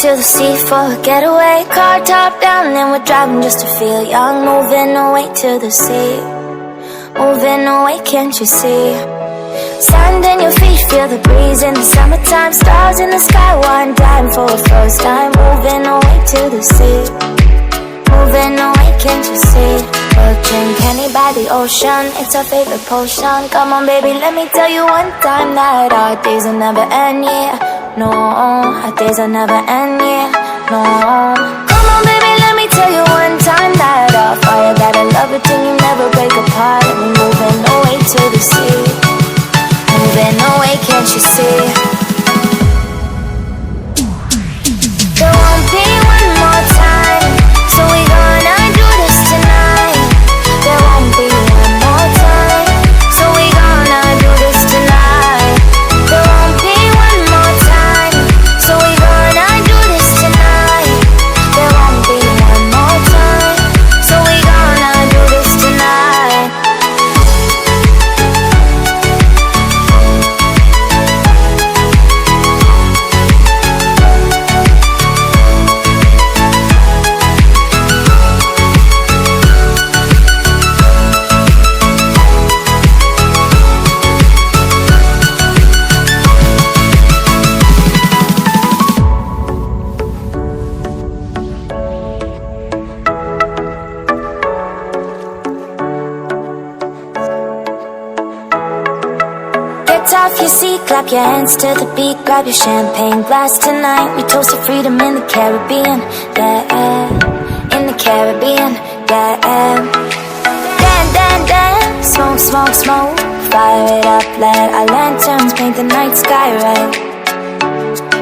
to the sea for a getaway. Car top down and we're driving just to feel young. Moving away to the sea, moving away, can't you see? Sand in your feet, feel the breeze in the summertime. Stars in the sky, one time for a first time. Moving away to the sea, moving away, can't you see? We'll drink honey by the ocean, it's our favorite potion. Come on baby, let me tell you one time that our days will never end, yeah. No, our days will never end, yeah. No. Come on baby, let me tell you one time that our fire got a love it till you never break apart. And we're moving away to the sea, moving away, can't you see? There won't be one more time, so we gonna do this tonight. There won't be one more time, so we gonna do this tonight. There won't be one more time, so we gonna do this tonight. There won't be one more time, so we gonna do this tonight. Get off your seat, clap your hands to the beat. Grab your champagne glass tonight. We toast to freedom in the Caribbean, yeah. In the Caribbean, yeah. Dan, dan, dan, smoke, smoke, smoke. Fire it up, let our lanterns paint the night sky red.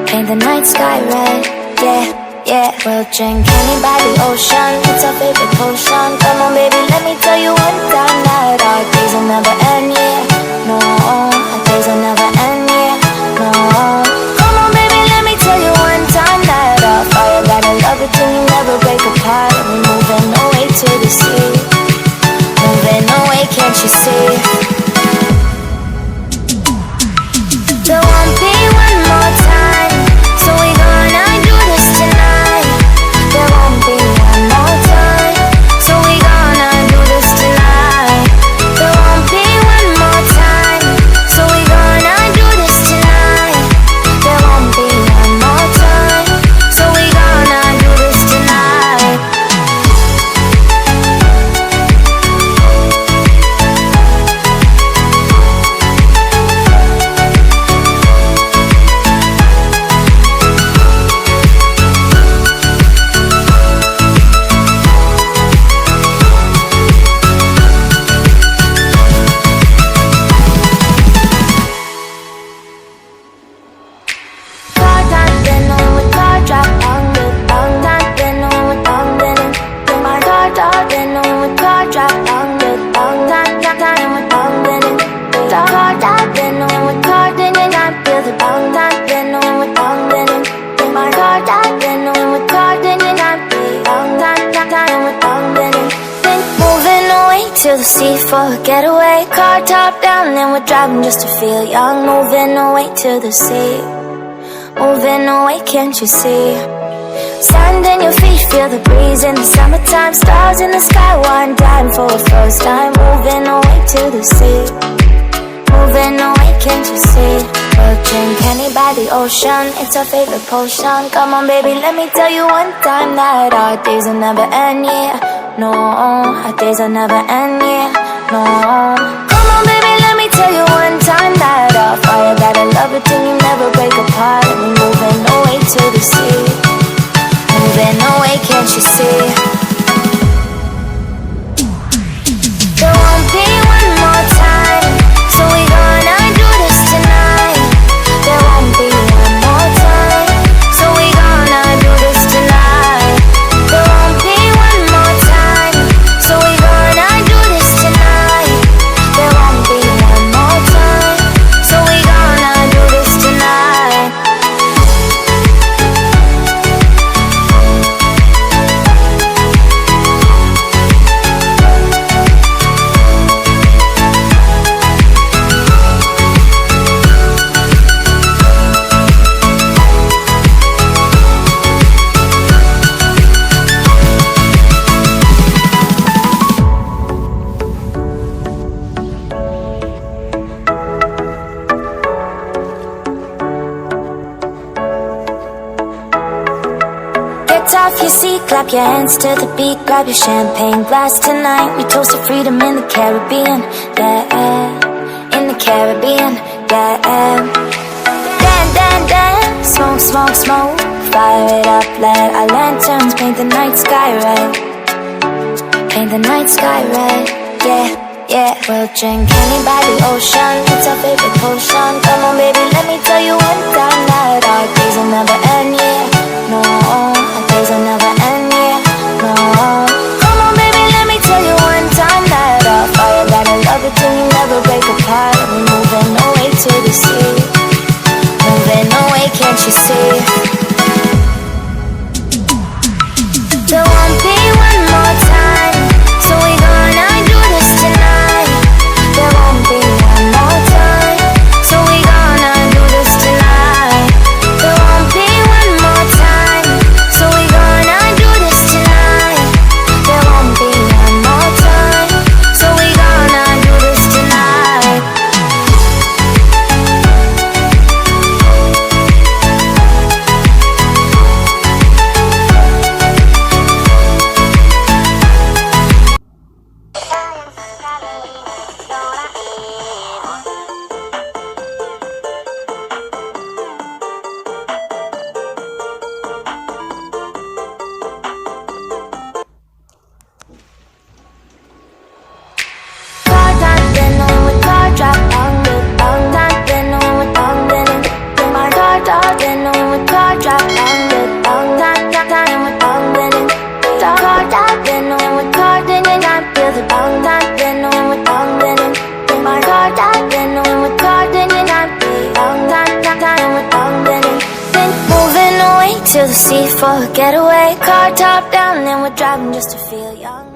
Paint the night sky red, yeah, yeah. We'll drink honey by the ocean, it's our favorite potion. Come on baby, let me tell you one time that our days will never end, yeah. No, our days will never end, yeah. No. Come on baby, let me tell you one time that our fire got a love it till you never break apart. And we're moving away to the sea, moving away, can't you see? There won't be one more time, so we gonna do this tonight. There won't be one more time, so we gonna do this tonight. There won't be one more time, so we gonna do this tonight. There won't be one more time, so we gonna do this tonight. Car top, then on with car drop, on with on top, then on with on then in my car top, then on with car drop, on with on top, then with on then in car top, then on with car, then you not feel the on top, then on with on then in my car top, then on with car, then you not be on top, then with on then in. Then moving away to the sea for a getaway. Car top down and we're driving just to feel young. Moving away to the sea, moving away, can't you see? Sand in your feet, feel the breeze in the summertime. Stars in the sky, one time for a first time. Moving away to the sea, moving away, can't you see? We'll drink honey by the ocean, it's our favorite potion. Come on baby, let me tell you one time that our days will never end, yeah. No, our days will never end, yeah. No. Come on baby, let me tell you one time that our fire got a love it till you never break apart. And we're moving away to the sea, moving away, can't you see? There won't be one more time, so we gonna do this tonight. There won't be one more time, so we gonna do this tonight. There won't be one more time, so we gonna do this tonight. There won't be one more time, so we gonna do this tonight. clap your hands to the beat, grab your champagne glass tonight. We toast to freedom in the Caribbean, yeah, in the Caribbean, yeah. Dan, dan, dan, smoke, smoke, smoke, fire it up, let our lanterns paint the night sky red, paint the night sky red, yeah, yeah. We'll drink honey by the ocean, it's our favorite potion. Come on baby, let me tell you one time that our days will never end, yeah, no, our days will never end, yeah, no. Come on baby, let me tell you one time that our fire got a love it till we never break apart. We're moving away to the sea, moving away, can't you see? There won't be one more time, so we gonna do this tonight. There won't be one more time, so we gonna do this tonight. There won't be one more time, so we gonna do this tonight. There won't be one more time, so we gonna do this tonight. To the sea for a getaway, car top down, and we're driving just to feel young.